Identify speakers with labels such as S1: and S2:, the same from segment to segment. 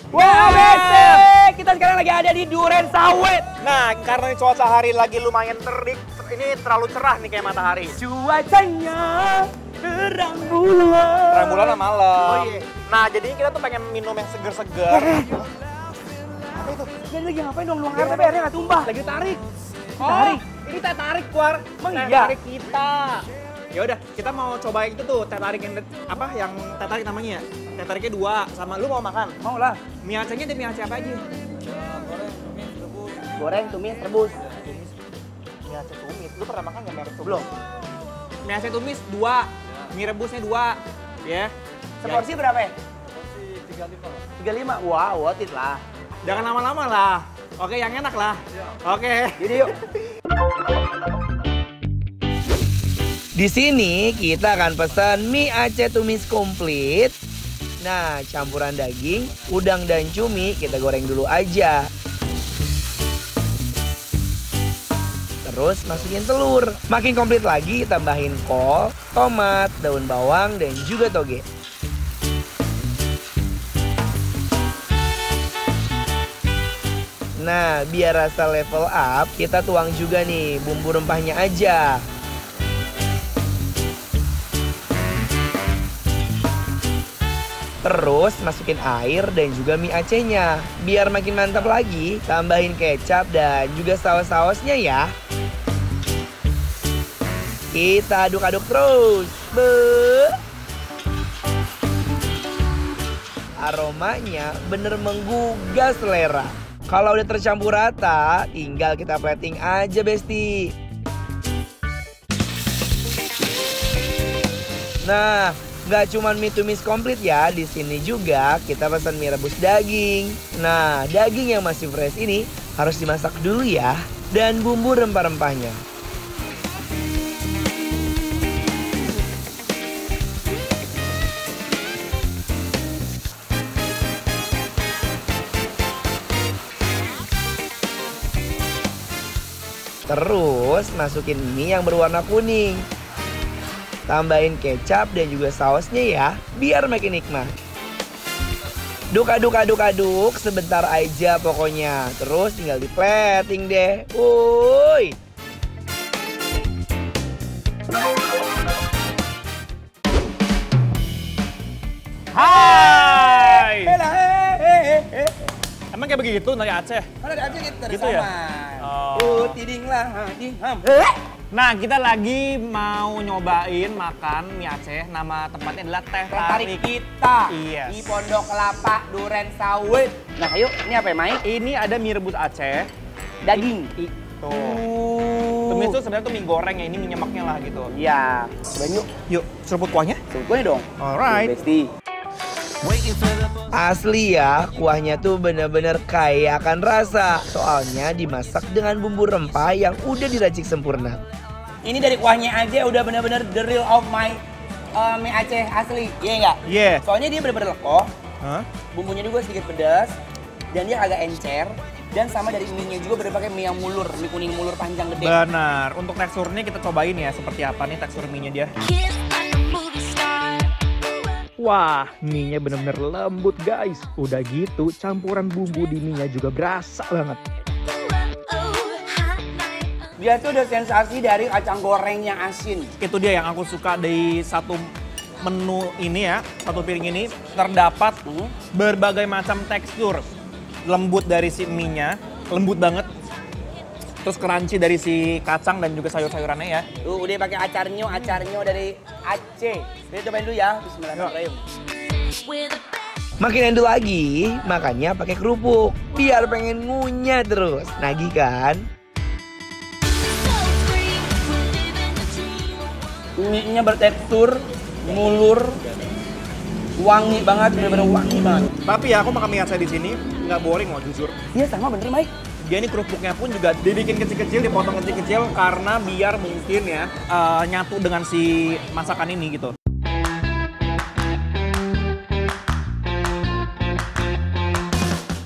S1: Wah, bete! Kita sekarang lagi ada di Duren Sawit.
S2: Nah, karena cuaca hari lagi lumayan terik, ini terlalu cerah nih kayak matahari.
S1: Cuacanya terang bulan.
S2: Terang bulan malam.
S1: Oh iya.
S2: Nah, jadinya kita tuh pengen minum yang seger-seger. Apa itu?
S1: Jadi lagi ngapain dong? Luang air tapi airnya nggak tumbah.
S2: Lagi tarik.
S1: Tarik?
S2: Ini teh tarik, Kuar.
S1: Emang
S2: Teh
S1: iya?
S2: tarik kita. Ya udah, kita mau coba itu tuh, teh tarik yang apa? Yang teh tarik namanya. Teh tariknya 2 sama lu mau makan?
S1: Mau lah.
S2: Mie Acehnya ada mie Aceh apa aja?
S1: Goreng, tumis, rebus.
S2: Mie Aceh tumis. Lu pernah makan nggak mie Aceh tumis?
S1: Belum.
S2: Mie Aceh tumis 2, mie rebusnya 2. Ya.
S1: Seporsi berapa ya? 35. Wah, worth it lah.
S2: Jangan lama-lama lah. Oke, yang enak lah. Oke.
S1: Jadi yuk.
S3: Di sini kita akan pesan mie Aceh tumis komplit. Nah, campuran daging, udang dan cumi kita goreng dulu aja. Terus masukin telur. Makin komplit lagi tambahin kol, tomat, daun bawang dan juga toge. Nah, biar rasa level up, kita tuang juga nih bumbu rempahnya aja. Terus masukin air dan juga mie Acehnya. Biar makin mantap lagi, tambahin kecap dan juga saus-sausnya ya. Kita aduk-aduk terus. Aromanya bener menggugah selera. Kalau udah tercampur rata, tinggal kita plating aja, Besti. Nah, nggak cuma mie tumis komplit ya, di sini juga kita pesan mie rebus daging. Nah, daging yang masih fresh ini harus dimasak dulu ya, dan bumbu rempah-rempahnya. Terus masukin mie yang berwarna kuning. Tambahin kecap dan juga sausnya ya, biar makin nikmat. Aduk sebentar aja pokoknya. Terus tinggal di plating deh. Wuih.
S2: Hai. Emang kayak begitu dari Aceh?
S1: Kan ada aja gitu
S2: Gitu ya?
S1: Tidinglah, diham.
S2: Nah, kita lagi mau nyobain makan mie Aceh. Nama tempatnya adalah Teh
S1: Tarik
S2: Tarik.
S1: kita
S2: Yes.
S1: di Pondok Kelapa Duren Sawit. Nah, yuk, ini apa ya, Mai?
S2: Ini ada mie rebus Aceh.
S1: Daging.
S2: Tuh. Tumis tuh sebenarnya tuh mie goreng ya, ini mie nyemaknya lah gitu.
S1: Iya. Cobain yuk.
S2: Yuk, seruput kuahnya.
S1: Cobain dong.
S2: Alright.
S1: Besti.
S3: Asli ya, kuahnya tuh bener-bener kaya akan rasa. Soalnya dimasak dengan bumbu rempah yang udah diracik sempurna.
S1: Ini dari kuahnya aja udah bener-bener the real of my mie Aceh asli. Iya nggak?
S2: Yeah.
S1: Soalnya dia bener-bener lekoh.
S2: Hah?
S1: Bumbunya juga sedikit pedas. Dan dia agak encer. Dan sama dari mie-nya juga berpakai mie yang mulur. Mie kuning mulur panjang gede.
S2: Benar. Untuk teksturnya kita cobain ya, seperti apa nih tekstur mie-nya dia. Wah, mie-nya bener-bener lembut guys. Udah gitu, campuran bumbu di mie-nya juga berasa banget.
S1: Dia tuh ada sensasi dari kacang goreng yang asin.
S2: Itu dia yang aku suka dari satu menu ini ya, satu piring ini. Terdapat berbagai macam tekstur. Lembut dari si mie-nya, lembut banget. Terus crunchy dari si kacang dan juga sayur-sayurannya ya.
S1: Tuh udah pakai acarnya dari Aceh. Kita cobain dulu ya. Bismillahirrahmanirrahim.
S3: Makin endul lagi, makannya pakai kerupuk. Biar pengen ngunyah terus. Nagih kan?
S1: Mie-nya bertekstur, mulur, wangi banget, bener-bener wangi banget.
S2: Tapi ya aku makan mie Aceh di sini nggak boring loh jujur.
S1: Iya sama bener, Mai.
S2: Dia ini kerupuknya pun juga dibikin kecil-kecil, dipotong kecil-kecil karena biar mungkin ya nyatu dengan si masakan ini gitu.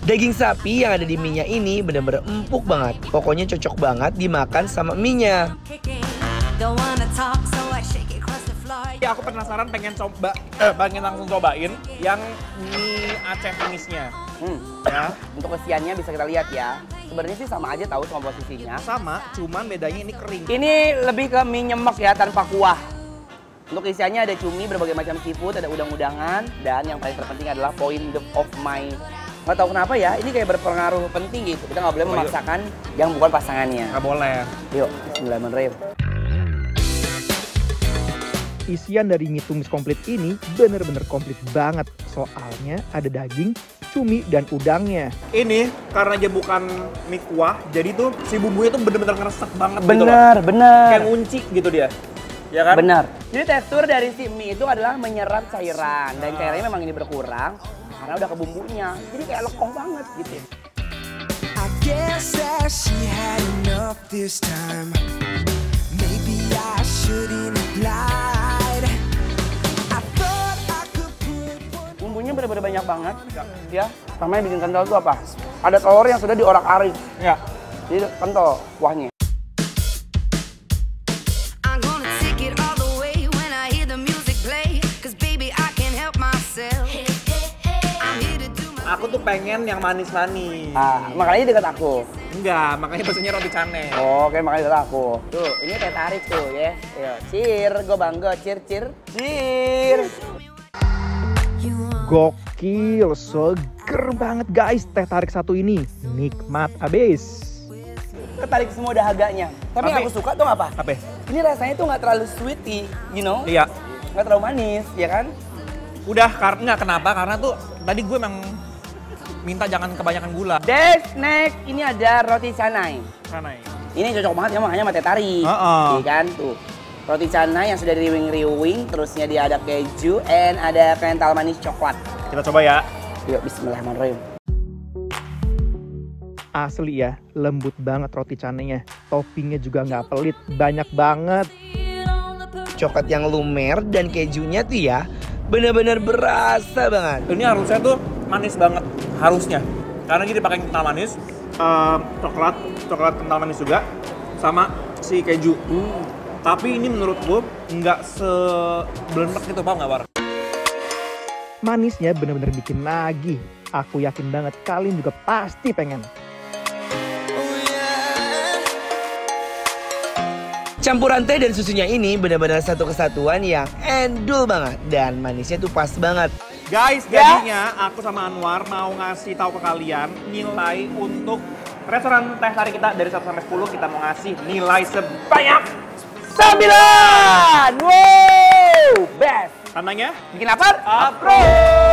S3: Daging sapi yang ada di mie-nya ini bener-bener empuk banget. Pokoknya cocok banget dimakan sama mie-nya.
S2: Ya, aku penasaran pengen langsung cobain yang mie Aceh manisnya. Ya.
S1: Untuk isiannya bisa kita lihat ya. Sebenarnya sih sama aja tahu sama posisinya.
S2: Sama, cuman bedanya ini kering.
S1: Ini lebih ke mie nyemek ya tanpa kuah. Untuk isiannya ada cumi, berbagai macam seafood, ada udang-udangan, dan yang paling terpenting adalah point of my, nggak tahu kenapa ya, ini kayak berpengaruh penting gitu. Kita nggak boleh memaksakan yang bukan pasangannya.
S2: Nggak boleh.
S1: Yuk, bismillahirrahmanirrahim.
S4: Isian dari mie tumis komplit ini bener-bener komplit banget. Soalnya ada daging, cumi, dan udangnya.
S2: Ini karena dia bukan mie kuah, jadi tuh si bumbunya tuh bener-bener ngeresek banget gitu loh.
S1: Bener, bener.
S2: Kayak ngunci gitu dia. Ya kan?
S1: Benar. Jadi tekstur dari si mie itu adalah menyerap cairan. Dan cairannya memang ini berkurang karena udah ke bumbunya. Jadi kayak lekoh banget gitu.
S5: I guess that she had enough this time. Maybe I shouldn't have lied. I thought I could put
S1: Bumbunya bener-bener banyak banget. Ya. Sama yang bikin kental itu apa? Ada telur yang sudah diorak-arik.
S2: Ya.
S1: Jadi kental kuahnya.
S5: I'm gonna take it all the way when I hear the music play. Cause baby I can't help myself. I'm here to do my
S2: Aku tuh pengen yang manis-manis.
S1: Makanya dekat aku.
S2: Enggak, makanya pesennya roti canai.
S1: Oke, makanya dekat aku. Tuh, ini teh tarik tuh ya. Yo, cheer, gue bangga, cheer.
S4: Gokil, seger banget guys teh tarik satu ini. Nikmat abis.
S1: Ketarik semua dahaganya. Tapi yang aku suka tuh apa?
S2: Apa?
S1: Ini rasanya tuh nggak terlalu sweety, you know?
S2: Iya.
S1: Nggak terlalu manis, ya kan?
S2: Udah, karena kenapa? Karena tuh tadi gue emang minta jangan kebanyakan gula.
S1: Next, ini ada roti canai.
S2: Canai.
S1: Ini cocok banget ya makanya sama teh tarik. Iya kan tuh. Roti canai yang sudah diriwing-riwing, terusnya dia ada keju, and ada kental manis coklat.
S2: Kita coba ya.
S1: Yuk, bismillahirrahmanirrahim.
S4: Asli ya, lembut banget roti canainya. Toppingnya juga nggak pelit, banyak banget.
S3: Coklat yang lumer dan kejunya tuh ya bener-bener berasa banget.
S2: Ini harusnya tuh manis banget, harusnya. Karena dia dipakai kental manis, coklat kental manis juga, sama si keju. Tapi ini menurut gue nggak seblendak gitu, paham nggak, Bar?
S4: Manisnya bener-bener bikin nagih. Aku yakin banget kalian juga pasti pengen.
S3: Campuran teh dan susunya ini benar-benar satu kesatuan yang endul banget dan manisnya tuh pas banget.
S2: Guys, jadinya aku sama Anwar mau ngasih tahu ke kalian nilai untuk restoran teh tarik kita dari 1 sampai 10. Kita mau ngasih nilai sebanyak
S1: 9! Wow! Best!
S2: tandanya
S1: Bikin apa?
S2: approve.